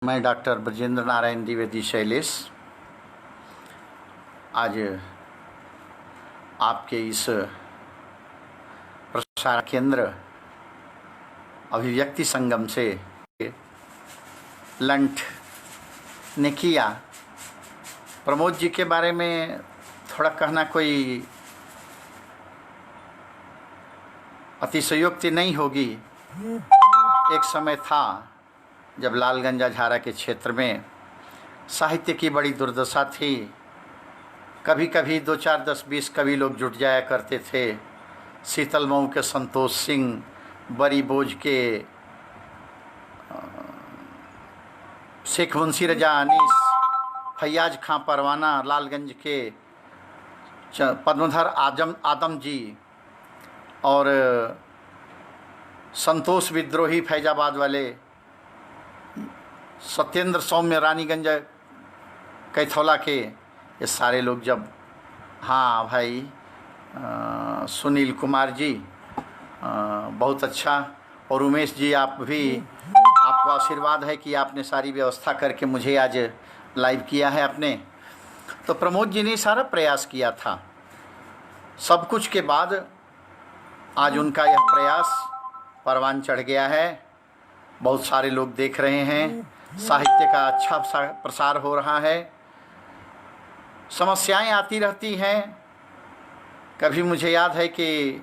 मैं डॉक्टर ब्रजेंद्र नारायण द्विवेदी शैलेश आज आपके इस प्रसार केंद्र अभिव्यक्ति संगम से लंठ ने किया। प्रमोद जी के बारे में थोड़ा कहना कोई अतिशयोक्ति नहीं होगी। एक समय था जब लालगंज अझारा के क्षेत्र में साहित्य की बड़ी दुर्दशा थी। कभी कभी 2, 4, 10, 20 कवि लोग जुट जाया करते थे। शीतल मऊ के संतोष सिंह, बरी बोझ के शेख मुंशी रजा अनीस, फैयाज खां परवाना, लालगंज के पद्मधर आदम जी और संतोष विद्रोही फैजाबाद वाले, सत्येंद्र सौम्य रानीगंज कैथौला के, ये सारे लोग जब हाँ भाई सुनील कुमार जी बहुत अच्छा, और उमेश जी आप भी, आपको आशीर्वाद है कि आपने सारी व्यवस्था करके मुझे आज लाइव किया है आपने। तो प्रमोद जी ने सारा प्रयास किया था। सब कुछ के बाद आज उनका यह प्रयास परवान चढ़ गया है। बहुत सारे लोग देख रहे हैं, साहित्य का अच्छा प्रसार हो रहा है। समस्याएं आती रहती हैं। कभी मुझे याद है कि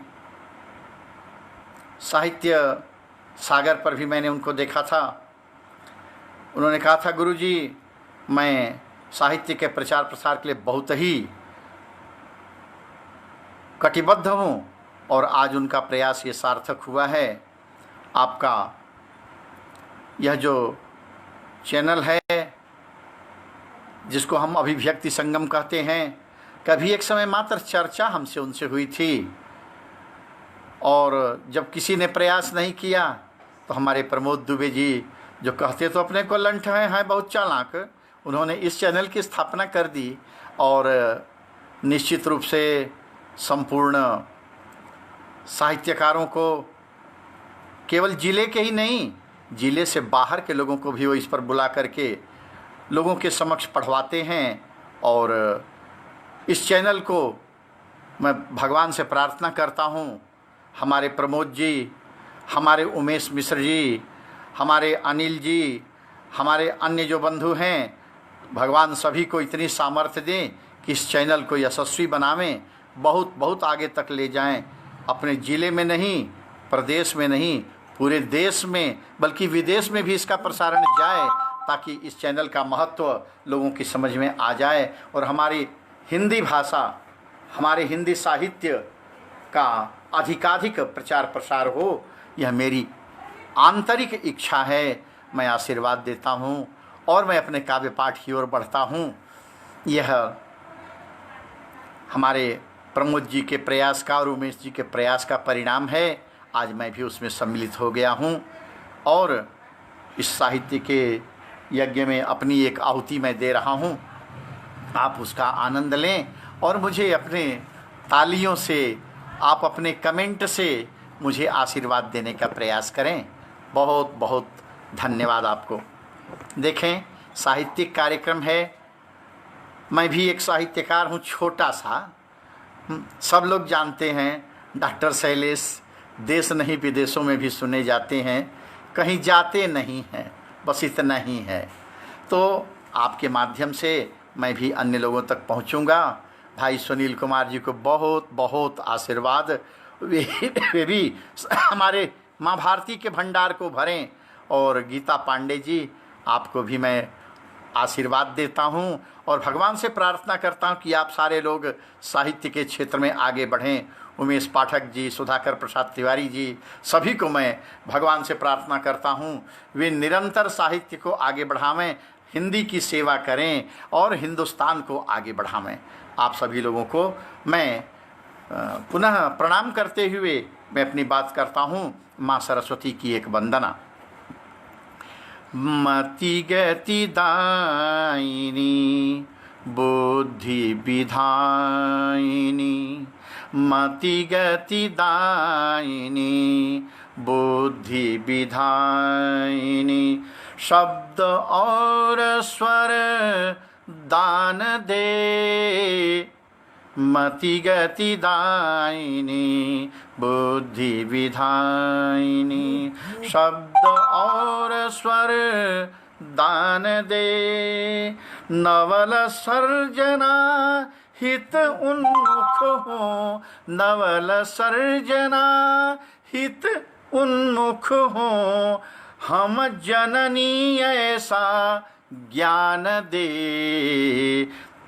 साहित्य सागर पर भी मैंने उनको देखा था। उन्होंने कहा था, गुरुजी मैं साहित्य के प्रचार प्रसार के लिए बहुत ही कटिबद्ध हूँ, और आज उनका प्रयास ये सार्थक हुआ है। आपका यह जो चैनल है जिसको हम अभिव्यक्ति संगम कहते हैं, कभी एक समय मात्र चर्चा हमसे उनसे हुई थी, और जब किसी ने प्रयास नहीं किया तो हमारे प्रमोद दुबे जी जो कहते तो अपने को लंठ हैं बहुत चालाक, उन्होंने इस चैनल की स्थापना कर दी। और निश्चित रूप से संपूर्ण साहित्यकारों को, केवल जिले के ही नहीं, जिले से बाहर के लोगों को भी वो इस पर बुला करके लोगों के समक्ष पढ़वाते हैं। और इस चैनल को मैं भगवान से प्रार्थना करता हूँ, हमारे प्रमोद जी, हमारे उमेश मिश्र जी, हमारे अनिल जी, हमारे अन्य जो बंधु हैं, भगवान सभी को इतनी सामर्थ्य दें कि इस चैनल को यशस्वी बनावें, बहुत बहुत आगे तक ले जाएं। अपने ज़िले में नहीं, प्रदेश में नहीं, पूरे देश में बल्कि विदेश में भी इसका प्रसारण जाए, ताकि इस चैनल का महत्व लोगों की समझ में आ जाए और हमारी हिंदी भाषा, हमारे हिंदी साहित्य का अधिकाधिक प्रचार प्रसार हो। यह मेरी आंतरिक इच्छा है। मैं आशीर्वाद देता हूँ और मैं अपने काव्य पाठ की ओर बढ़ता हूँ। यह हमारे प्रमोद जी के प्रयास का और उमेश जी के प्रयास का परिणाम है। आज मैं भी उसमें सम्मिलित हो गया हूँ और इस साहित्य के यज्ञ में अपनी एक आहुति मैं दे रहा हूँ। आप उसका आनंद लें और मुझे अपने तालियों से, आप अपने कमेंट से मुझे आशीर्वाद देने का प्रयास करें। बहुत बहुत धन्यवाद आपको। देखें, साहित्यिक कार्यक्रम है, मैं भी एक साहित्यकार हूँ, छोटा सा। सब लोग जानते हैं डॉक्टर शैलेश देश नहीं विदेशों में भी सुने जाते हैं, कहीं जाते नहीं हैं, बस इतना ही है। तो आपके माध्यम से मैं भी अन्य लोगों तक पहुंचूंगा। भाई सुनील कुमार जी को बहुत बहुत आशीर्वाद, वे भी हमारे माँ भारती के भंडार को भरें। और गीता पांडे जी, आपको भी मैं आशीर्वाद देता हूं और भगवान से प्रार्थना करता हूं कि आप सारे लोग साहित्य के क्षेत्र में आगे बढ़ें। उमेश पाठक जी, सुधाकर प्रसाद तिवारी जी, सभी को मैं भगवान से प्रार्थना करता हूं, वे निरंतर साहित्य को आगे बढ़ावें, हिंदी की सेवा करें और हिंदुस्तान को आगे बढ़ावें। आप सभी लोगों को मैं पुनः प्रणाम करते हुए मैं अपनी बात करता हूं। माँ सरस्वती की एक वंदना। मति गति दायिनी बुद्धि विधायिनी, मति गति दायिनी बुद्धि विधायिनी। शब्द और स्वर दान दे, मति गति दायिनी बुद्धि विधायिनी। शब्द और स्वर दान दे, नवल सर्जना हित उन्मुख हो। नवल सर्जना हित उन्मुख हो, हम जननी ऐसा ज्ञान दे,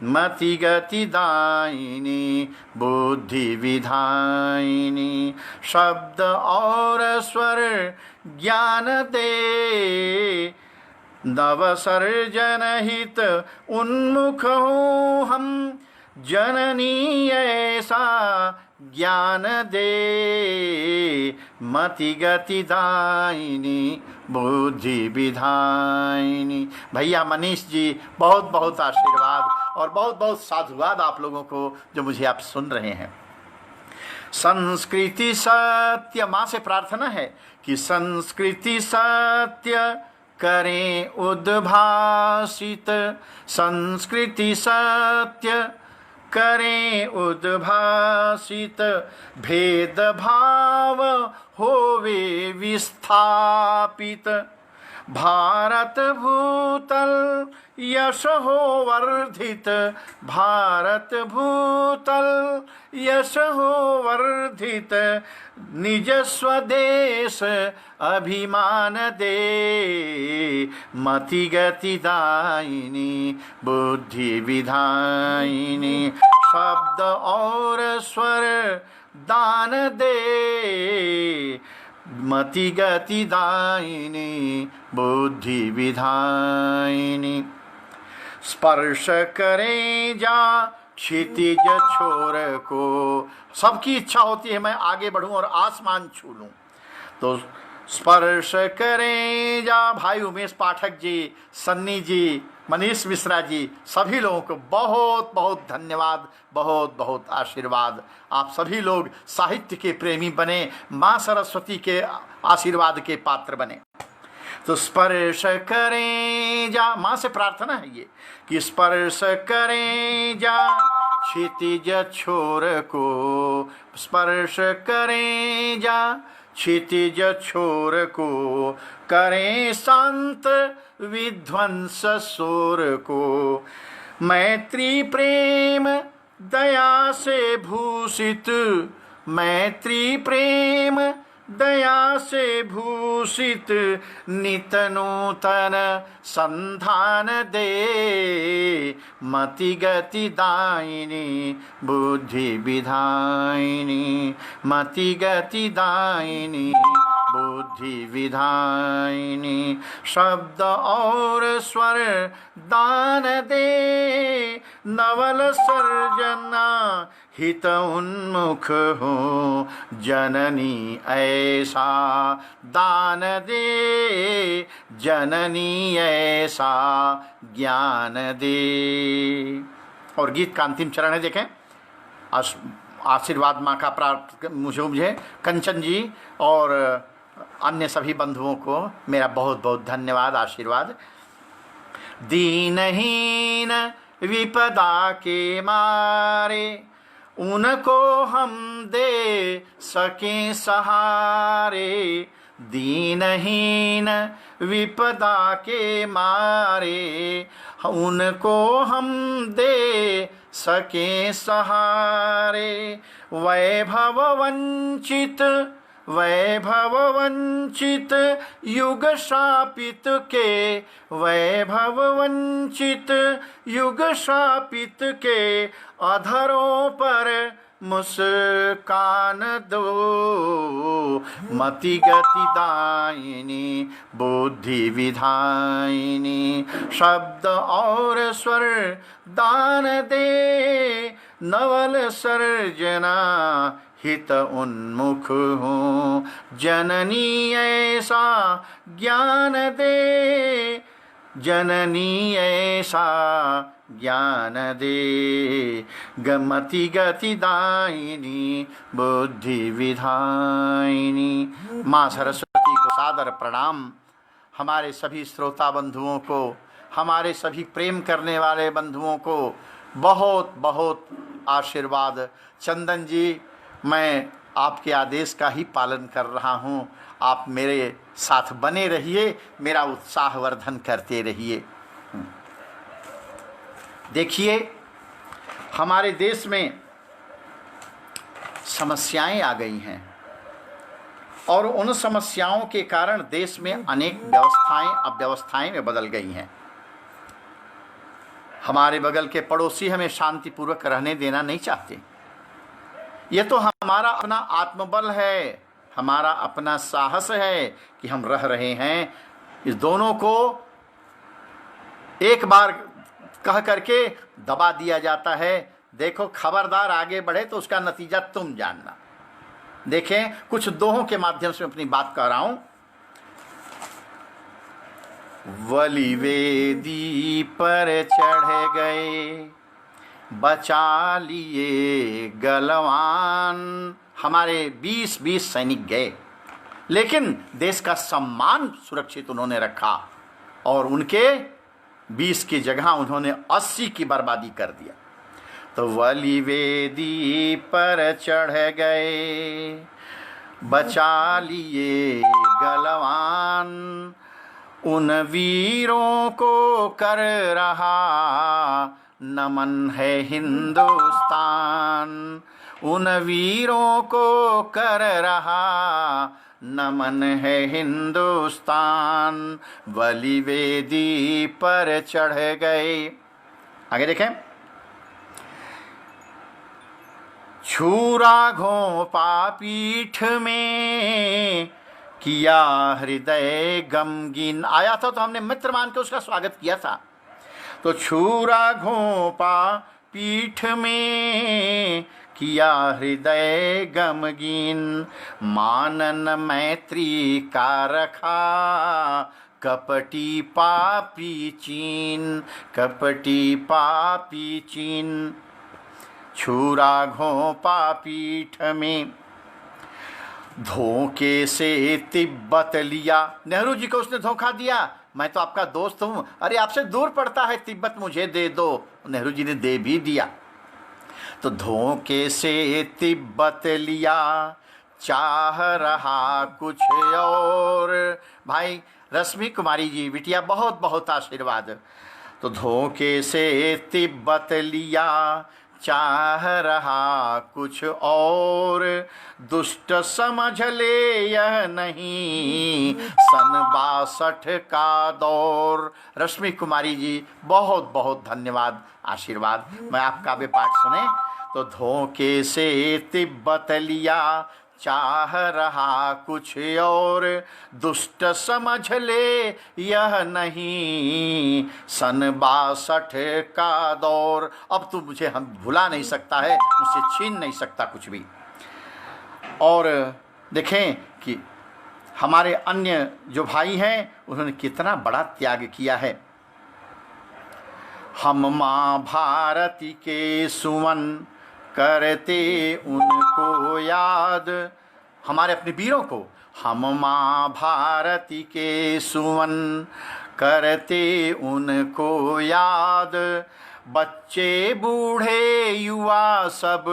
मति गति दायिनी बुद्धि विधायिनी। शब्द और स्वर ज्ञान दे, नव सर्जन हित उन्मुख हो, हम जननी ऐसा ज्ञान दे, मति गति दायिनी बुद्धि विधायिनी। भैया मनीष जी, बहुत बहुत आशीर्वाद और बहुत बहुत साधुवाद आप लोगों को जो मुझे आप सुन रहे हैं। संस्कृति सत्य, माँ से प्रार्थना है कि संस्कृति सत्य करें उद्भासित। संस्कृति सत्य करें उद्भासित, भेदभाव होवे विस्थापित। भारत भूतल यश हो वर्धित, भारत भूतल यश हो वर्धित। निज स्वदेश अभिमान दे, मति गति दायिनी बुद्धि विधायिनी। शब्द और स्वर दान दे, मति गति दायिनी बुद्धि विधायिनी। स्पर्श करें जा क्षितिज छोर को, सबकी इच्छा होती है मैं आगे बढ़ूं और आसमान छू लूं। तो स्पर्श करें जा, भाई उमेश पाठक जी, सन्नी जी, मनीष मिश्रा जी, सभी लोगों को बहुत बहुत धन्यवाद, बहुत बहुत आशीर्वाद। आप सभी लोग साहित्य के प्रेमी बने, माँ सरस्वती के आशीर्वाद के पात्र बने। तो स्पर्श करें जा, माँ से प्रार्थना है ये कि स्पर्श करें जा क्षितिज छोर को। स्पर्श करें जा क्षितिज छोर को, करें शांत विध्वंस शोर को। मैत्री प्रेम दया से भूषित, मैत्री प्रेम दया से भूषित। नित नूतन संधान दे, मति गति दायिनी बुद्धि विधायिनी। मति गति दायिनी बुद्धि विधायिनी। शब्द और स्वर दान दे, नवल सर्जना हित उन्मुख हो। जननी ऐसा दान दे, जननी ऐसा ज्ञान दे। और गीत का अंतिम चरण है, देखें। आशीर्वाद माँ का प्राप्त मुझे कंचन जी और अन्य सभी बंधुओं को मेरा बहुत बहुत धन्यवाद, आशीर्वाद। दीनहीन विपदा के मारे, उनको हम दे सकें सहारे। दीनहीन विपदा के मारे, उनको हम दे सकें सहारे। वैभव वंचित, वैभव वंचित युग शापित के। वैभव वंचित युग शापित के, अधरों पर मुस्कान दो। मति गति दायिनी बुद्धि विधायिनी। शब्द और स्वर दान दे, नवल सर्जना हित उन्मुख हो। जननी ऐसा ज्ञान दे, जननी ऐसा ज्ञान दे, गमति गति दायिनी बुद्धि विधायिनी। माँ सरस्वती को सादर प्रणाम। हमारे सभी श्रोता बंधुओं को, हमारे सभी प्रेम करने वाले बंधुओं को बहुत बहुत आशीर्वाद। चंदन जी, मैं आपके आदेश का ही पालन कर रहा हूँ। आप मेरे साथ बने रहिए, मेरा उत्साहवर्धन करते रहिए। देखिए, हमारे देश में समस्याएं आ गई हैं और उन समस्याओं के कारण देश में अनेक व्यवस्थाएं अव्यवस्थाएं में बदल गई हैं। हमारे बगल के पड़ोसी हमें शांतिपूर्वक रहने देना नहीं चाहते। ये तो हमारा अपना आत्मबल है, हमारा अपना साहस है कि हम रह रहे हैं। इस दोनों को एक बार कह करके दबा दिया जाता है। देखो, खबरदार आगे बढ़े तो उसका नतीजा तुम जानना। देखें, कुछ दोहों के माध्यम से अपनी बात कर रहा हूं। वली वेदी पर चढ़ गए, बचा लिए गलवान। हमारे 20 सैनिक गए, लेकिन देश का सम्मान सुरक्षित उन्होंने रखा और उनके 20 की जगह उन्होंने 80 की बर्बादी कर दिया। तो वली वेदी पर चढ़ गए, बचा लिए गलवान। उन वीरों को कर रहा नमन है हिंदुस्तान। उन वीरों को कर रहा नमन है हिंदुस्तान। वली वेदी पर चढ़ गए। आगे देखें। छूरा घोंपा पीठ में, किया हृदय गमगीन। आया था तो हमने मित्र मान के उसका स्वागत किया था। तो छूरा घोंपा पीठ में, किया हृदय गमगीन। मानन मैत्री का रखा, कपटी पापी चीन। कपटी पापी चीन। छूरा घोंपा पीठ में, धोखे से तिब्बत लिया। नेहरू जी को उसने धोखा दिया। मैं तो आपका दोस्त हूं, अरे आपसे दूर पड़ता है तिब्बत, मुझे दे दो। नेहरू जी ने दे भी दिया। तो धोखे से तिब्बत लिया, चाह रहा कुछ और। भाई रश्मि कुमारी जी बिटिया, बहुत बहुत आशीर्वाद। तो धोखे से तिब्बत लिया, चाह रहा कुछ और। दुष्ट समझ ले यह नहीं, सन 62 का दौर। रश्मि कुमारी जी बहुत बहुत धन्यवाद, आशीर्वाद। मैं आपका भी पाठ सुने। तो धोखे से तिब्बत लिया, चाह रहा कुछ और। दुष्ट समझ ले यह नहीं, सन 62 का दौर। अब तो मुझे हम भुला नहीं सकता है, मुझसे छीन नहीं सकता कुछ भी। और देखें कि हमारे अन्य जो भाई हैं उन्होंने कितना बड़ा त्याग किया है। हम माँ भारती के सुमन, करते उनको याद। हमारे अपने वीरों को हम माँ भारती के सुमन, करते उनको याद। बच्चे बूढ़े युवा सब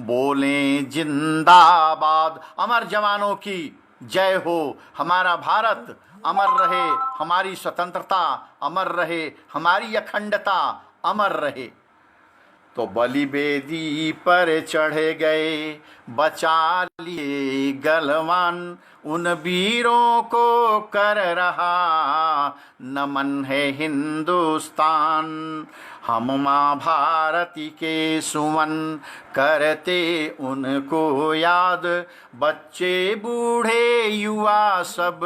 बोलें जिंदाबाद। अमर जवानों की जय हो। हमारा भारत अमर रहे, हमारी स्वतंत्रता अमर रहे, हमारी अखंडता अमर रहे। तो बलि वेदी पर चढ़ गए, बचा लिए गलवान। उन वीरों को कर रहा नमन है हिंदुस्तान। हम माँ भारती के सुमन, करते उनको याद। बच्चे बूढ़े युवा सब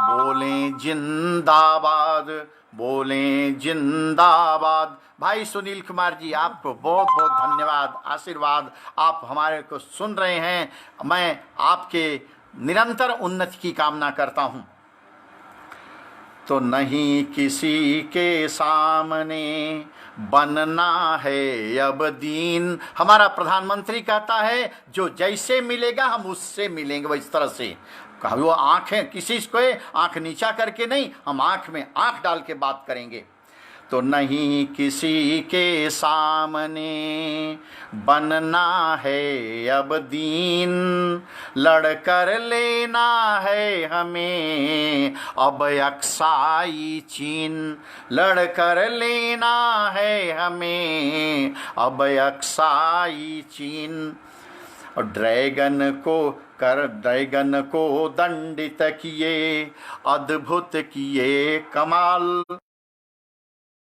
बोलें जिंदाबाद, बोलें जिंदाबाद। भाई सुनील कुमार जी, आपको बहुत बहुत धन्यवाद, आशीर्वाद। आप हमारे को सुन रहे हैं, मैं आपके निरंतर उन्नति की कामना करता हूं। तो नहीं किसी के सामने बनना है अब दीन। हमारा प्रधानमंत्री कहता है जो जैसे मिलेगा हम उससे मिलेंगे, वो इस तरह से कहा। वो आँखें किसी को आँख नीचा करके नहीं, हम आँख में आँख डाल के बात करेंगे। तो नहीं किसी के सामने बनना है अब दीन, लड़कर लेना है हमें अब अक्साई चीन, लड़कर लेना है हमें अब अक्साई चीन। और ड्रैगन को दंडित किए, अद्भुत किए कमाल,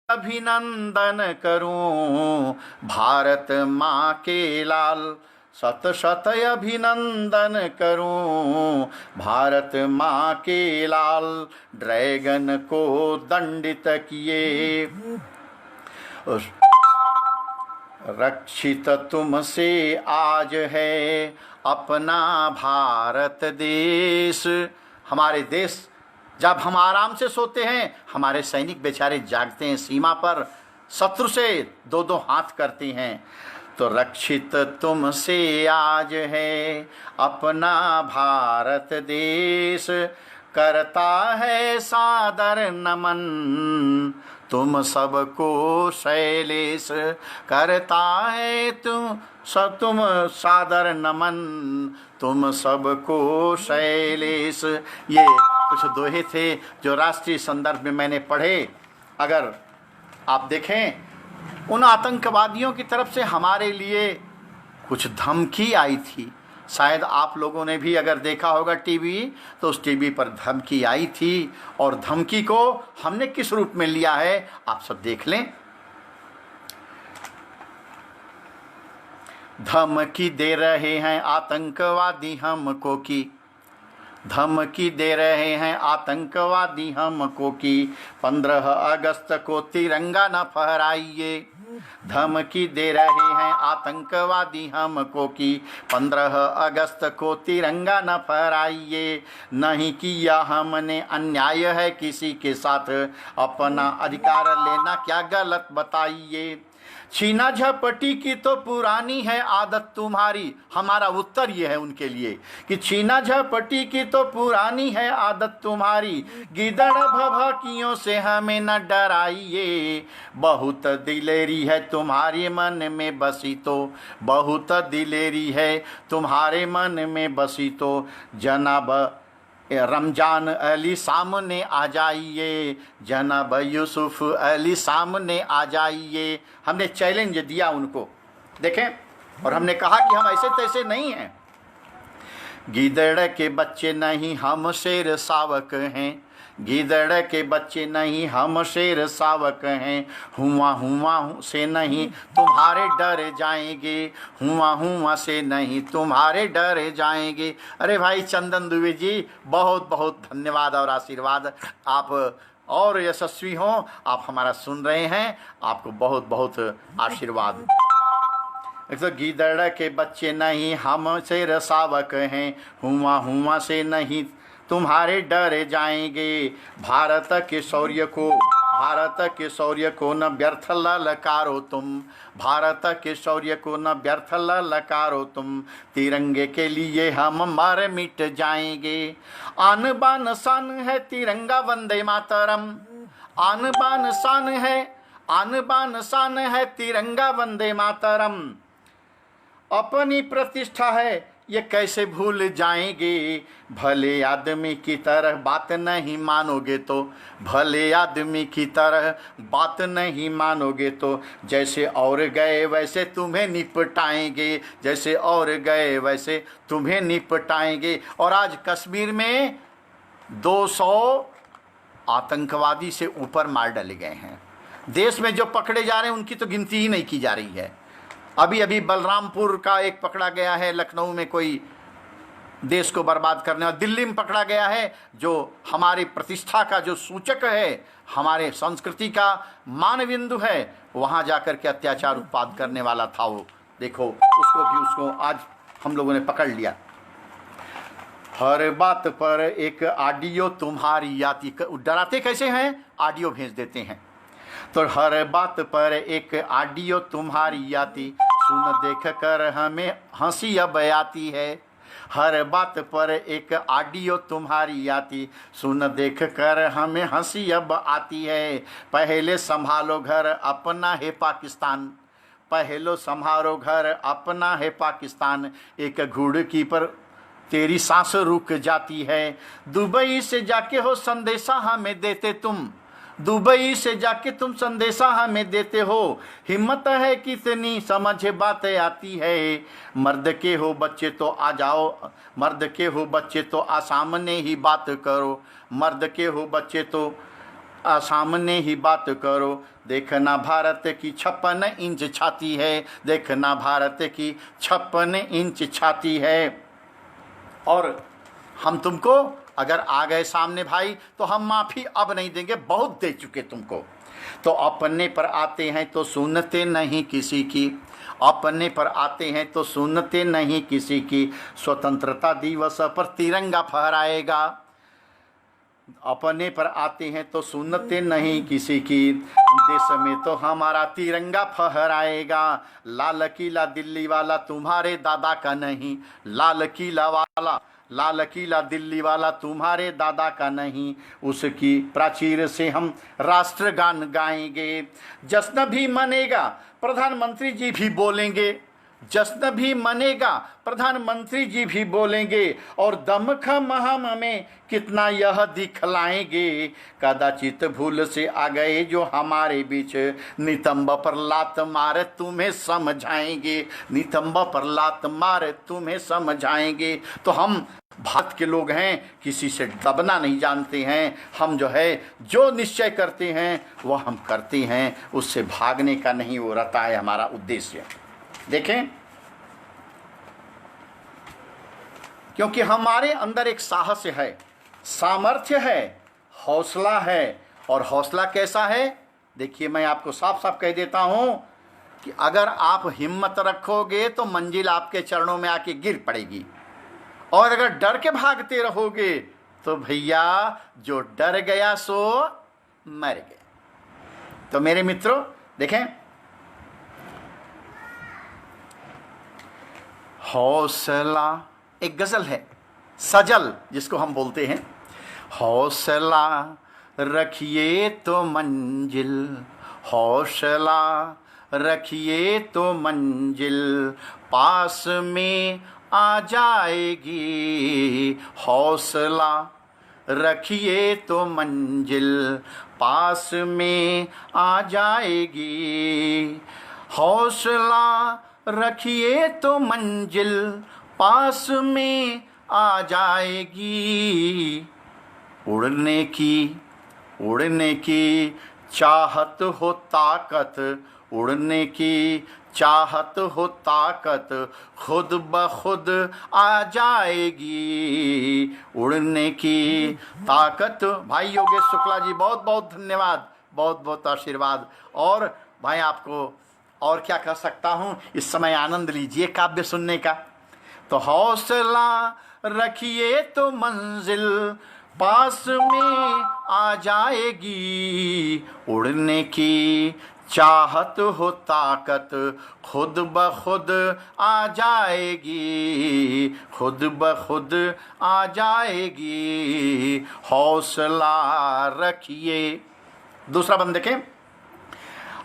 अभिनंदन करूं भारत माँ के लाल, शत शत अभिनंदन करूं भारत माँ के लाल। ड्रैगन को दंडित किए, रक्षित तुमसे आज है अपना भारत देश। हमारे देश, जब हम आराम से सोते हैं हमारे सैनिक बेचारे जागते हैं सीमा पर, शत्रु से दो दो हाथ करते हैं। तो रक्षित तुमसे आज है अपना भारत देश, करता है सादर नमन तुम सबको शैलेश, करता है तुम सादर नमन तुम सबको शैलेश। ये कुछ दोहे थे जो राष्ट्रीय संदर्भ में मैंने पढ़े। अगर आप देखें, उन आतंकवादियों की तरफ से हमारे लिए कुछ धमकी आई थी। शायद आप लोगों ने भी अगर देखा होगा टीवी, तो उस टीवी पर धमकी आई थी, और धमकी को हमने किस रूप में लिया है आप सब देख लें। धमकी दे रहे हैं आतंकवादी हमको की, धमकी दे रहे हैं आतंकवादी हमको की 15 अगस्त को तिरंगा न फहराइए। धमकी दे रहे हैं आतंकवादी हमको की 15 अगस्त को तिरंगा न फहराइए। नहीं किया हमने अन्याय है किसी के साथ, अपना अधिकार लेना क्या गलत बताइए। छीना झपटी की तो पुरानी है आदत तुम्हारी। हमारा उत्तर ये है उनके लिए कि छीना झपटी की तो पुरानी है आदत तुम्हारी, गिदड़ भभकियों से हमें न डराइए। बहुत दिलेरी है तुम्हारे मन में बसी तो, बहुत दिलेरी है तुम्हारे मन में बसी तो, जनाब रमजान अली सामने आ जाइए, जनाब यूसुफ अली सामने आ जाइए। हमने चैलेंज दिया उनको, देखें, और हमने कहा कि हम ऐसे तैसे नहीं हैं। गीदड़ के बच्चे नहीं हम शेर सावक हैं, गीदड़ के बच्चे नहीं हम शेर सावक हैं। हुआ हुआ से नहीं तुम्हारे डर जाएंगे, हुआ हुआ से नहीं तुम्हारे डर जाएंगे। अरे भाई चंदन दुबे जी, बहुत बहुत धन्यवाद और आशीर्वाद। आप और यशस्वी हों, आप हमारा सुन रहे हैं, आपको बहुत बहुत आशीर्वाद। तो गीदड़ के बच्चे नहीं हम शेर सावक हैं, हुआ हुआ से नहीं तुम्हारे डर जाएंगे। भारत के शौर्य को, भारत के शौर्य को न व्यर्थ ललकारो तुम, भारत के शौर्य को न व्यर्थ ललकारो तुम, तिरंगे के लिए हम मर मिट जाएंगे। आन बान शान है तिरंगा वंदे मातरम, आन बान शान है, आन बान शान है तिरंगा वंदे मातरम। अपनी प्रतिष्ठा है ये कैसे भूल जाएंगे, भले आदमी की तरह बात नहीं मानोगे तो, भले आदमी की तरह बात नहीं मानोगे तो, जैसे और गए वैसे तुम्हें निपटाएंगे, जैसे और गए वैसे तुम्हें निपटाएंगे। और आज कश्मीर में 200 आतंकवादी से ऊपर मार डाले गए हैं। देश में जो पकड़े जा रहे हैं उनकी तो गिनती ही नहीं की जा रही है। अभी अभी बलरामपुर का एक पकड़ा गया है, लखनऊ में कोई देश को बर्बाद करने, और दिल्ली में पकड़ा गया है जो हमारी प्रतिष्ठा का जो सूचक है, हमारे संस्कृति का मानबिंदु है, वहाँ जाकर के अत्याचार उत्पाद करने वाला था वो। देखो उसको आज हम लोगों ने पकड़ लिया। हर बात पर एक ऑडियो तुम्हारी आती। डराते कैसे हैं? ऑडियो भेज देते हैं। तो हर बात पर एक ऑडियो तुम्हारी आती, सुन देख कर हमें हंसी अब आती है। हर बात पर एक ऑडियो तुम्हारी आती, सुन देख कर हमें हंसी अब आती है। पहले संभालो घर अपना है पाकिस्तान, पहलो संभालो घर अपना है पाकिस्तान। एक घुड़की पर तेरी सांस रुक जाती है। दुबई से जाके हो संदेशा हमें देते तुम, दुबई से जाके तुम संदेशा हमें देते हो। हिम्मत है कितनी समझ बातें आती है। मर्द के हो बच्चे तो आ जाओ, मर्द के हो बच्चे तो आ सामने ही बात करो, मर्द के हो बच्चे तो आ सामने ही बात करो। देखना भारत की 56 इंच छाती है, देखना भारत की 56 इंच छाती है। और हम तुमको अगर आ गए सामने भाई तो हम माफ़ी अब नहीं देंगे, बहुत दे चुके तुमको। तो अपने पर आते हैं तो सुनते नहीं किसी की, अपने पर आते हैं तो सुनते नहीं किसी की। स्वतंत्रता दिवस पर तिरंगा फहराएगा, अपने पर आते हैं तो सुनते नहीं किसी की। देश में तो हमारा तिरंगा फहराएगा। लाल किला दिल्ली वाला तुम्हारे दादा का नहीं, लाल किला दिल्ली वाला तुम्हारे दादा का नहीं। उसकी प्राचीर से हम राष्ट्रगान गाएंगे। जश्न भी मनेगा प्रधानमंत्री जी भी बोलेंगे, जश्न भी मनेगा प्रधानमंत्री जी भी बोलेंगे। और दमखम हम में कितना यह दिखलाएंगे। कदाचित भूल से आ गए जो हमारे बीच, नितंब पर लात मार तुम्हें समझाएंगे, नितंब पर लात मार तुम्हें समझाएंगे। तो हम भारत के लोग हैं, किसी से दबना नहीं जानते हैं। हम जो है जो निश्चय करते हैं वह हम करते हैं, उससे भागने का नहीं वो रहता है हमारा उद्देश्य। देखें, क्योंकि हमारे अंदर एक साहस है, सामर्थ्य है, हौसला है। और हौसला कैसा है? देखिए, मैं आपको साफ साफ कह देता हूं कि अगर आप हिम्मत रखोगे तो मंजिल आपके चरणों में आके गिर पड़ेगी। और अगर डर के भागते रहोगे तो भैया जो डर गया सो मर गया। तो मेरे मित्रों देखें, हौसला एक गजल है, सजल जिसको हम बोलते हैं। हौसला रखिए तो मंजिल, हौसला रखिए तो मंजिल पास में आ जाएगी। हौसला रखिए तो मंजिल पास में आ जाएगी। हौसला रखिए तो मंजिल पास में आ जाएगी। उड़ने की चाहत हो ताकत, उड़ने की चाहत हो ताकत खुद ब खुद आ जाएगी। उड़ने की ताकत। भाई योगेश शुक्ला जी बहुत बहुत धन्यवाद, बहुत बहुत आशीर्वाद। और भाई आपको और क्या कह सकता हूँ, इस समय आनंद लीजिए काव्य सुनने का। तो हौसला रखिए तो मंजिल पास में आ जाएगी। उड़ने की चाहत हो ताकत खुद ब खुद आ जाएगी, खुद ब खुद आ जाएगी। हौसला रखिए। दूसरा बंद देखें,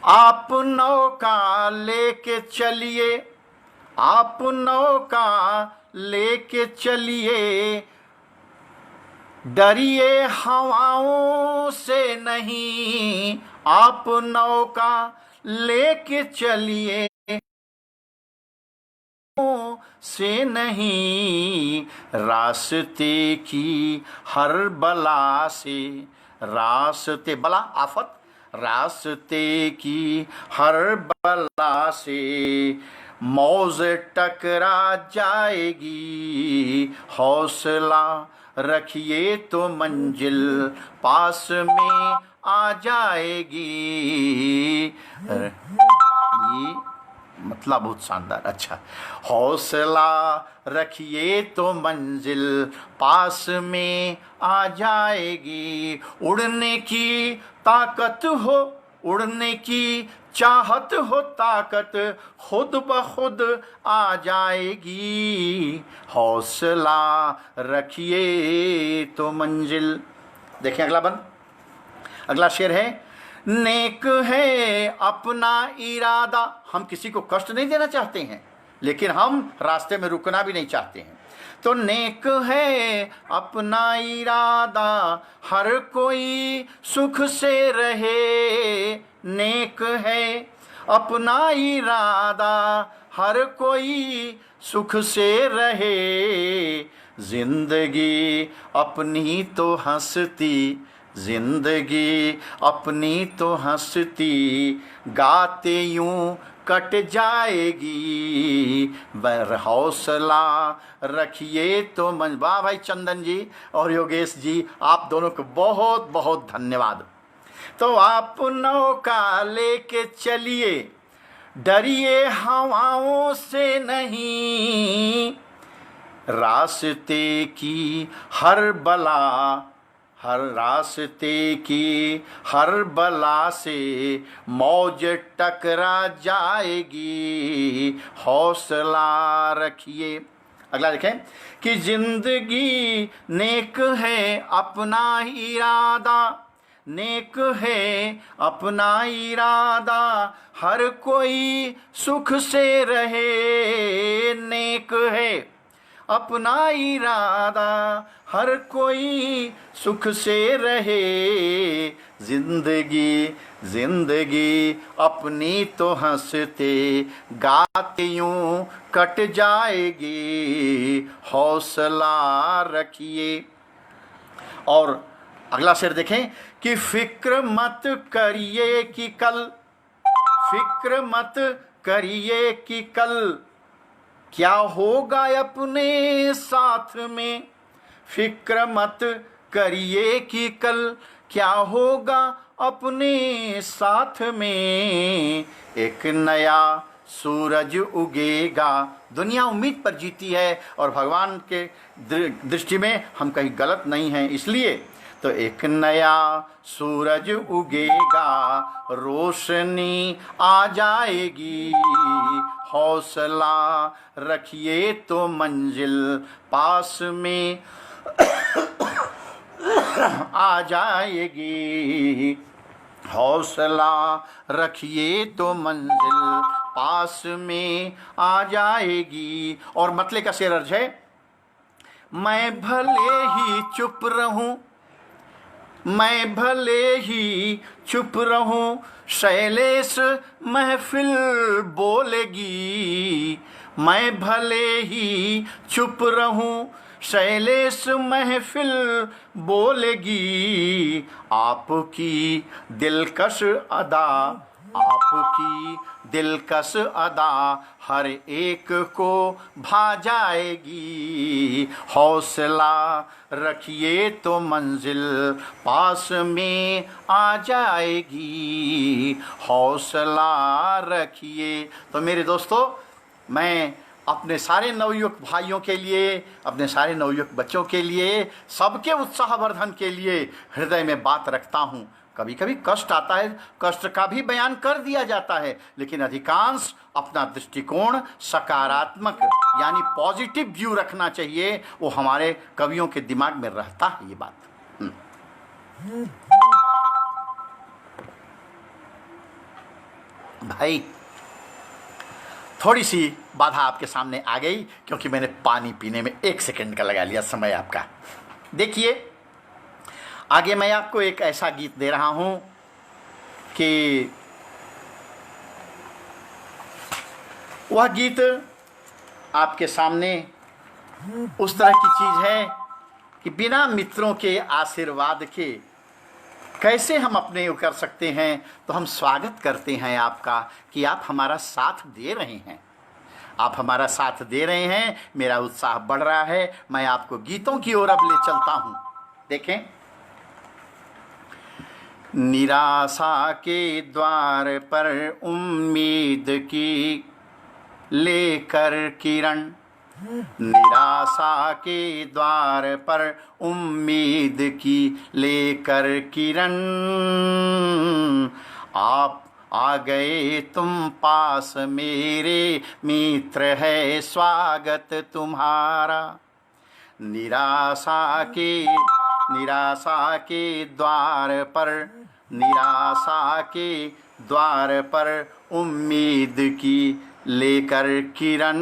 आप नौका लेके चलिए, आप नौका लेके चलिए, डरिए हवाओं से नहीं। आप नौका लेके चलिए से नहीं। रास्ते की हर बला से, रास्ते बला आफत, रास्ते की हर बला से मौज टकरा जाएगी। हौसला रखिए तो मंजिल पास में आ जाएगी। मतलब बहुत शानदार। अच्छा, हौसला रखिए तो मंजिल पास में आ जाएगी, उड़ने की ताकत हो, उड़ने की चाहत हो ताकत, खुद ब खुद आ जाएगी, हौसला रखिए तो मंजिल। देखें अगला बंद, अगला शेर है, नेक है अपना इरादा। हम किसी को कष्ट नहीं देना चाहते हैं, लेकिन हम रास्ते में रुकना भी नहीं चाहते हैं। तो नेक है अपना इरादा, हर कोई सुख से रहे। नेक है अपना इरादा, हर कोई सुख से रहे। जिंदगी अपनी तो हंसती, जिंदगी अपनी तो हंसती, गाते यूं कट जाएगी, वर हौसला रखिए तो मन। वाह भाई चंदन जी और योगेश जी, आप दोनों को बहुत बहुत धन्यवाद। तो आप नौका लेके चलिए, डरिए हवाओं से नहीं, रास्ते की हर बला, हर रास्ते की हर बला से मौज टकरा जाएगी, हौसला रखिए। अगला देखें कि जिंदगी नेक है अपना इरादा, नेक है अपना इरादा, हर कोई सुख से रहे। नेक है अपना इरादा, हर कोई सुख से रहे। जिंदगी जिंदगी अपनी तो हंसते गाते यूं कट जाएगी, हौसला रखिए। और अगला शेर देखें कि फिक्र मत करिए कि कल, फिक्र मत करिए कि कल क्या होगा अपने साथ में। फिक्र मत करिए कि कल क्या होगा अपने साथ में। एक नया सूरज उगेगा। दुनिया उम्मीद पर जीती है और भगवान के दृष्टि में हम कहीं गलत नहीं हैं, इसलिए तो एक नया सूरज उगेगा, रोशनी आ जाएगी, हौसला रखिए तो मंजिल पास में आ जाएगी, हौसला रखिए तो मंजिल पास में आ जाएगी। और मतले का शेर अर्ज है, मैं भले ही चुप रहूं, मैं भले ही चुप रहूं, शैलेश महफिल बोलेगी। मैं भले ही चुप रहूं, शैलेश महफिल बोलेगी। आपकी दिलकश अदा, आपकी दिलकश अदा हर एक को भा जाएगी, हौसला रखिए तो मंजिल पास में आ जाएगी, हौसला रखिए। तो मेरे दोस्तों, मैं अपने सारे नवयुवक भाइयों के लिए, अपने सारे नवयुवक बच्चों के लिए, सबके उत्साहवर्धन के लिए हृदय में बात रखता हूँ। कभी कभी कष्ट आता है, कष्ट का भी बयान कर दिया जाता है, लेकिन अधिकांश अपना दृष्टिकोण सकारात्मक यानी पॉजिटिव व्यू रखना चाहिए। वो हमारे कवियों के दिमाग में रहता है ये बात। भाई थोड़ी सी बाधा आपके सामने आ गई क्योंकि मैंने पानी पीने में 1 सेकंड का लगा लिया समय आपका। देखिए आगे मैं आपको एक ऐसा गीत दे रहा हूं कि वह गीत आपके सामने उस तरह की चीज़ है कि बिना मित्रों के आशीर्वाद के कैसे हम अपने कर सकते हैं। तो हम स्वागत करते हैं आपका कि आप हमारा साथ दे रहे हैं, आप हमारा साथ दे रहे हैं, मेरा उत्साह बढ़ रहा है। मैं आपको गीतों की ओर अब ले चलता हूं। देखें, निराशा के द्वार पर उम्मीद की लेकर किरण, निराशा के द्वार पर उम्मीद की लेकर किरण, आप आ गए तुम पास मेरे, मित्र है स्वागत तुम्हारा। निराशा के द्वार पर, निराशा के द्वार पर उम्मीद की लेकर किरण,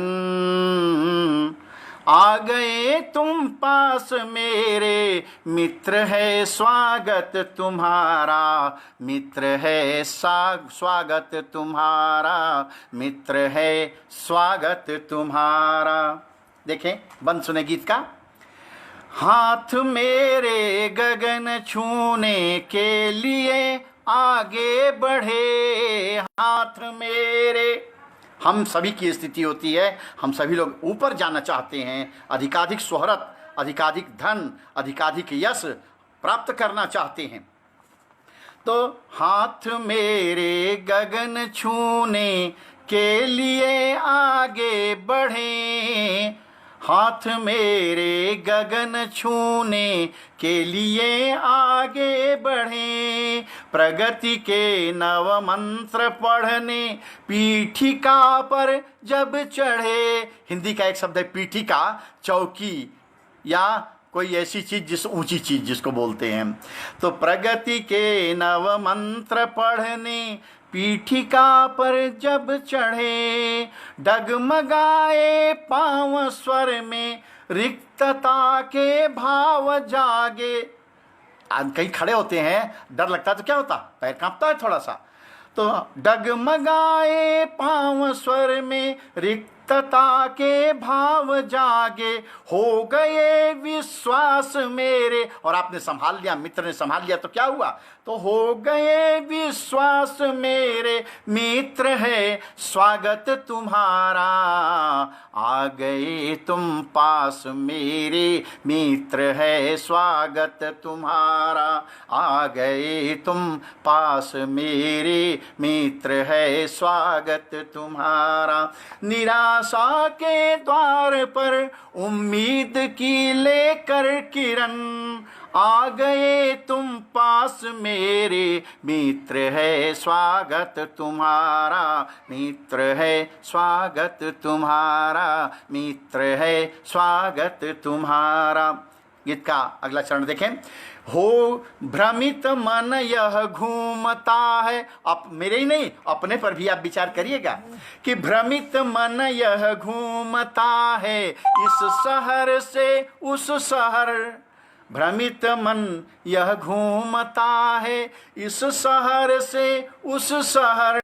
आ गए तुम पास मेरे, मित्र है स्वागत तुम्हारा, मित्र है स्वागत तुम्हारा, मित्र है स्वागत तुम्हारा। देखें, बंद सुने गीत का। हाथ मेरे गगन छूने के लिए आगे बढ़े, हाथ मेरे। हम सभी की स्थिति होती है, हम सभी लोग ऊपर जाना चाहते हैं, अधिकाधिक शोहरत, अधिकाधिक धन, अधिकाधिक यश प्राप्त करना चाहते हैं। तो हाथ मेरे गगन छूने के लिए आगे बढ़े, हाथ मेरे गगन छूने के लिए आगे बढ़े, प्रगति के नव मंत्र पढ़ने पीठिका पर जब चढ़े। हिंदी का एक शब्द है पीठिका, चौकी या कोई ऐसी चीज जिस ऊंची चीज जिसको बोलते हैं। तो प्रगति के नव मंत्र पढ़ने पीठिका पर जब चढ़े, डगमगाए पांव स्वर में रिक्तता के भाव जागे। आज कहीं खड़े होते हैं, डर लगता है तो क्या होता, पैर कांपता है थोड़ा सा। तो डगमगाए पांव स्वर में रिक्तता के भाव जागे, हो गए विश्वास मेरे। और आपने संभाल लिया, मित्र ने संभाल लिया तो क्या हुआ, तो हो गए विश्वास मेरे, मित्र है स्वागत तुम्हारा, आ गए तुम पास मेरे, मित्र है स्वागत तुम्हारा, आ गए तुम पास मेरे, मित्र है स्वागत तुम्हारा। निराशा के द्वार पर उम्मीद की लेकर किरण, आ गए तुम पास मेरे, मित्र है स्वागत तुम्हारा, मित्र है स्वागत तुम्हारा, मित्र है स्वागत तुम्हारा। गीत का अगला चरण देखें। हो भ्रमित मन यह घूमता है, अब मेरे ही नहीं अपने पर भी आप विचार करिएगा कि भ्रमित मन यह घूमता है, इस शहर से उस शहर, भ्रमित मन यह घूमता है, इस शहर से उस शहर,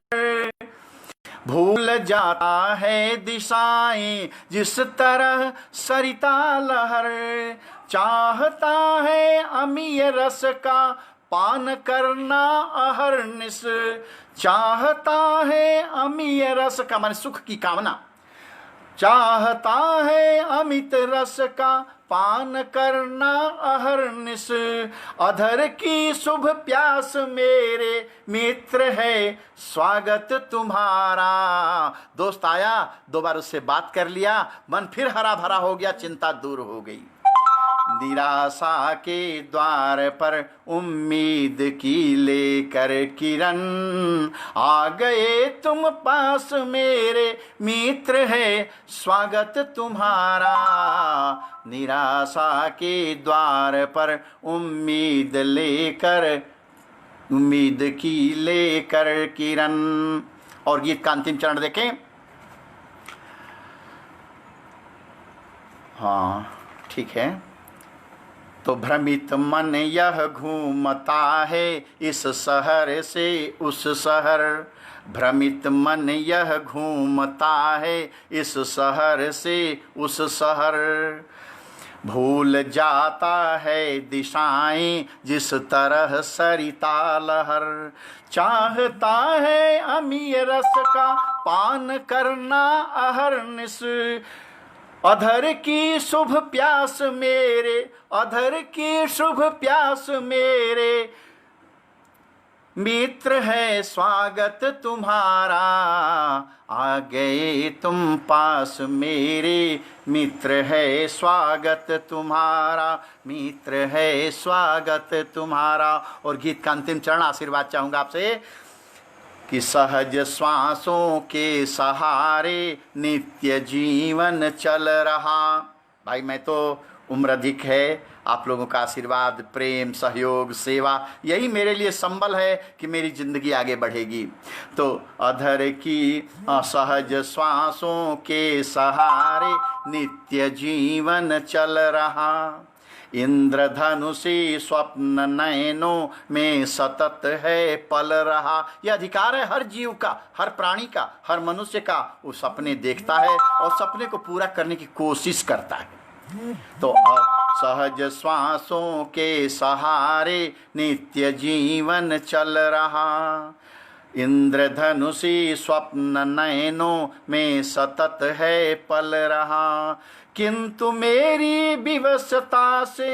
भूल जाता है दिशाएं जिस तरह सरिता लहर, चाहता है अमीय रस का पान करना अहरनिश, चाहता है अमीय रस का माने सुख की कामना, चाहता है अमित रस का पान करना अहरनिश, अधर की शुभ प्यास मेरे, मित्र है स्वागत तुम्हारा। दोस्त आया, दो बार उससे बात कर लिया, मन फिर हरा भरा हो गया, चिंता दूर हो गई। निराशा के द्वार पर उम्मीद की लेकर किरण, आ गए तुम पास मेरे, मित्र है स्वागत तुम्हारा। निराशा के द्वार पर उम्मीद की लेकर किरण। और गीत का अंतिम चरण देखें। हाँ ठीक है। तो भ्रमित मन यह घूमता है, इस शहर से उस शहर, भ्रमित मन यह घूमता है, इस शहर से उस शहर, भूल जाता है दिशाएं जिस तरह सरिता लहर, चाहता है अमीय रस का पान करना अहरनिश, अधर की शुभ प्यास मेरे, अधर की शुभ प्यास मेरे, मित्र है स्वागत तुम्हारा, आ गए तुम पास मेरे, मित्र है स्वागत तुम्हारा, मित्र है स्वागत तुम्हारा। और गीत का अंतिम चरण आशीर्वाद चाहूँगा आपसे कि सहज श्वासों के सहारे नित्य जीवन चल रहा। भाई मैं तो उम्र अधिक है, आप लोगों का आशीर्वाद, प्रेम, सहयोग, सेवा यही मेरे लिए संबल है कि मेरी ज़िंदगी आगे बढ़ेगी। तो अधर की सहज श्वासों के सहारे नित्य जीवन चल रहा, इंद्रधनुषी स्वप्न नयनों में सतत है पल रहा। यह अधिकार है हर जीव का, हर प्राणी का, हर मनुष्य का। वो सपने देखता है और सपने को पूरा करने की कोशिश करता है। तो सहज श्वासों के सहारे नित्य जीवन चल रहा, इंद्रधनुषी स्वप्न नयनों में सतत है पल रहा, किंतु मेरी विवशता से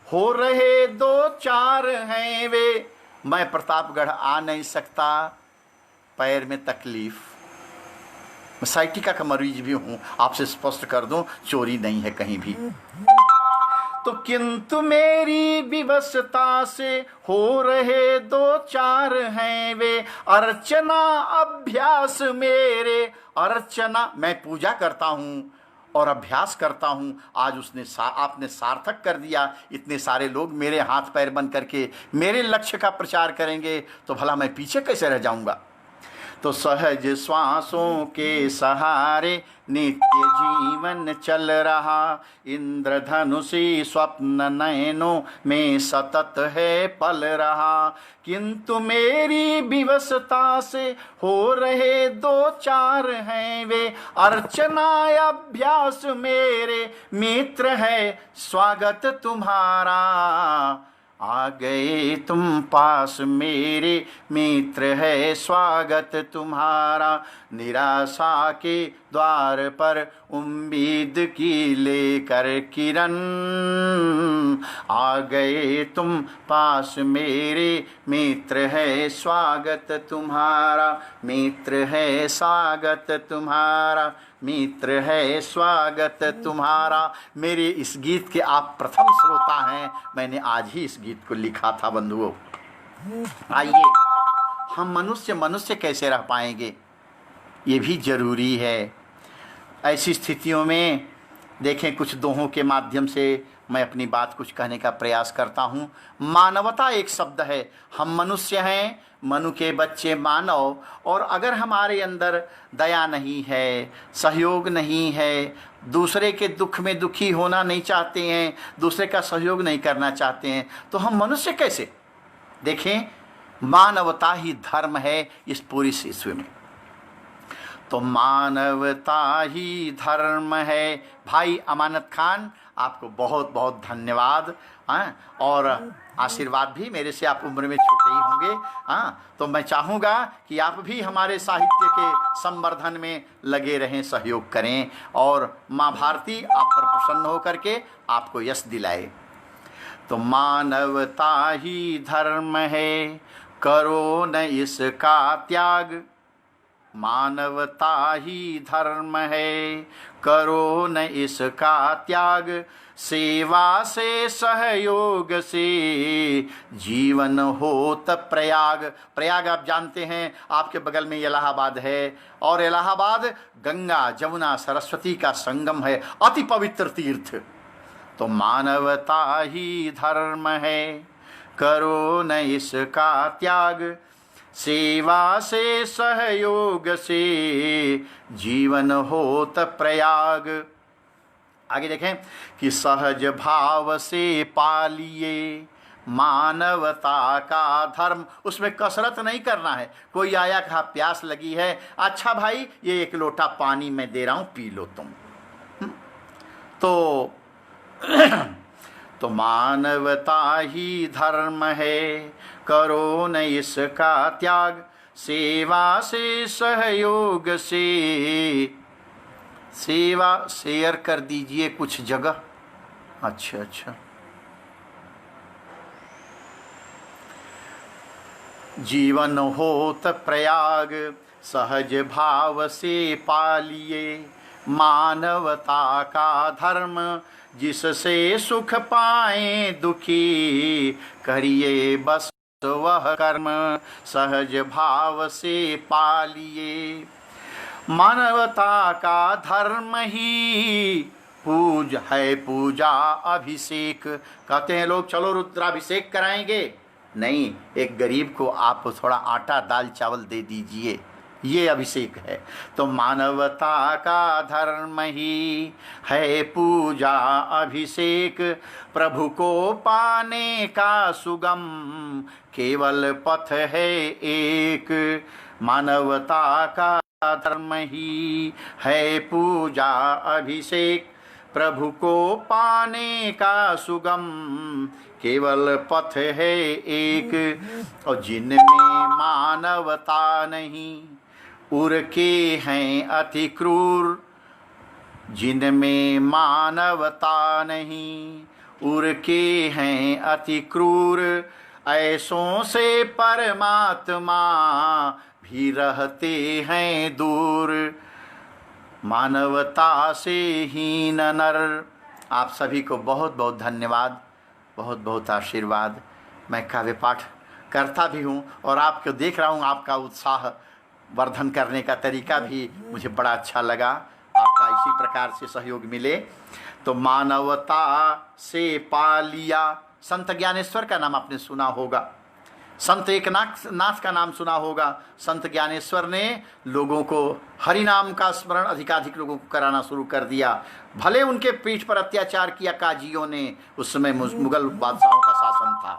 हो रहे दो चार हैं वे, मैं प्रतापगढ़ आ नहीं सकता, पैर में तकलीफ। मैं साइटिका का मरीज भी हूँ, आपसे स्पष्ट कर दूं, चोरी नहीं है कहीं भी। तो किंतु मेरी विवशता से हो रहे दो चार हैं वे, अर्चना अभ्यास मेरे, अर्चना मैं पूजा करता हूँ और अभ्यास करता हूँ। आज उसने आपने सार्थक कर दिया। इतने सारे लोग मेरे हाथ पैर बन करके मेरे लक्ष्य का प्रचार करेंगे तो भला मैं पीछे कैसे रह जाऊँगा। तो सहज श्वासों के सहारे नित्य जीवन चल रहा, इंद्रधनुषी स्वप्न नयनों में सतत है पल रहा, किंतु मेरी विवशता से हो रहे दो चार हैं वे, अर्चना अभ्यास मेरे, मित्र है स्वागत तुम्हारा, आ गए तुम पास मेरे, मित्र है स्वागत तुम्हारा, निराशा के द्वार पर उम्मीद की लेकर किरण, आ गए तुम पास मेरे, मित्र है स्वागत तुम्हारा, मित्र है स्वागत तुम्हारा, मित्र है स्वागत तुम्हारा। मेरे इस गीत के आप प्रथम श्रोता हैं। मैंने आज ही इस गीत को लिखा था बंधुओं। आइए, हम मनुष्य कैसे रह पाएंगे, ये भी जरूरी है। ऐसी स्थितियों में देखें, कुछ दोहों के माध्यम से मैं अपनी बात कुछ कहने का प्रयास करता हूँ। मानवता एक शब्द है। हम मनुष्य हैं, मनु के बच्चे मानव, और अगर हमारे अंदर दया नहीं है, सहयोग नहीं है, दूसरे के दुख में दुखी होना नहीं चाहते हैं, दूसरे का सहयोग नहीं करना चाहते हैं, तो हम मनुष्य कैसे। देखें, मानवता ही धर्म है इस पूरी विश्व में। तो मानवता ही धर्म है। भाई अमानत खान, आपको बहुत बहुत धन्यवाद। और आशीर्वाद भी मेरे से, आप उम्र में छोटे ही होंगे। तो मैं चाहूँगा कि आप भी हमारे साहित्य के संवर्धन में लगे रहें, सहयोग करें, और माँ भारती आप पर प्रसन्न होकर के आपको यश दिलाए। तो मानवता ही धर्म है, करो न इसका त्याग, मानवता ही धर्म है, करो न इसका त्याग, सेवा से सहयोग से जीवन होत प्रयाग। प्रयाग आप जानते हैं, आपके बगल में इलाहाबाद है, और इलाहाबाद गंगा जमुना सरस्वती का संगम है, अति पवित्र तीर्थ। तो मानवता ही धर्म है, करो न इसका त्याग, सेवा से सहयोग से जीवन होत प्रयाग। आगे देखें कि सहज भाव से पालिए मानवता का धर्म। उसमें कसरत नहीं करना है। कोई आया, कहा प्यास लगी है, अच्छा भाई ये एक लोटा पानी मैं दे रहा हूँ, पी लो तुम। तो मानवता ही धर्म है, करो न इसका त्याग, सेवा से सहयोग से। सेवा शेयर कर दीजिए कुछ जगह। अच्छा, जीवन होत प्रयाग सहज भाव से पालिए, मानवता का धर्म जिससे सुख पाए दुखी, करिए बस वह कर्म सहज भाव से पालिए। मानवता का धर्म ही पूजा अभिषेक। कहते हैं लोग चलो रुद्राभिषेक कराएंगे, नहीं, एक गरीब को आप थोड़ा आटा दाल चावल दे दीजिए, ये अभिषेक है। तो मानवता का धर्म ही है पूजा अभिषेक, प्रभु को पाने का सुगम केवल पथ है एक। मानवता का धर्म ही है पूजा अभिषेक, प्रभु को पाने का सुगम केवल पथ है एक। और जिनमें मानवता नहीं उनके हैं अति क्रूर, जिनमें मानवता नहीं उनके हैं अति क्रूर, ऐसों से परमात्मा भी रहते हैं दूर। मानवता से हीन नर। आप सभी को बहुत बहुत धन्यवाद, बहुत बहुत आशीर्वाद। मैं काव्य पाठ करता भी हूँ और आपको देख रहा हूँ, आपका उत्साह वर्धन करने का तरीका भी मुझे बड़ा अच्छा लगा। आपका इसी प्रकार से सहयोग मिले तो मानवता से पा लिया। संत ज्ञानेश्वर का नाम आपने सुना होगा, संत एकनाथ का नाम सुना होगा। संत ज्ञानेश्वर ने लोगों को हरि नाम का स्मरण अधिकाधिक लोगों को कराना शुरू कर दिया। भले उनके पीठ पर अत्याचार किया काजियों ने, उस समय मुगल बादशाहों का शासन था।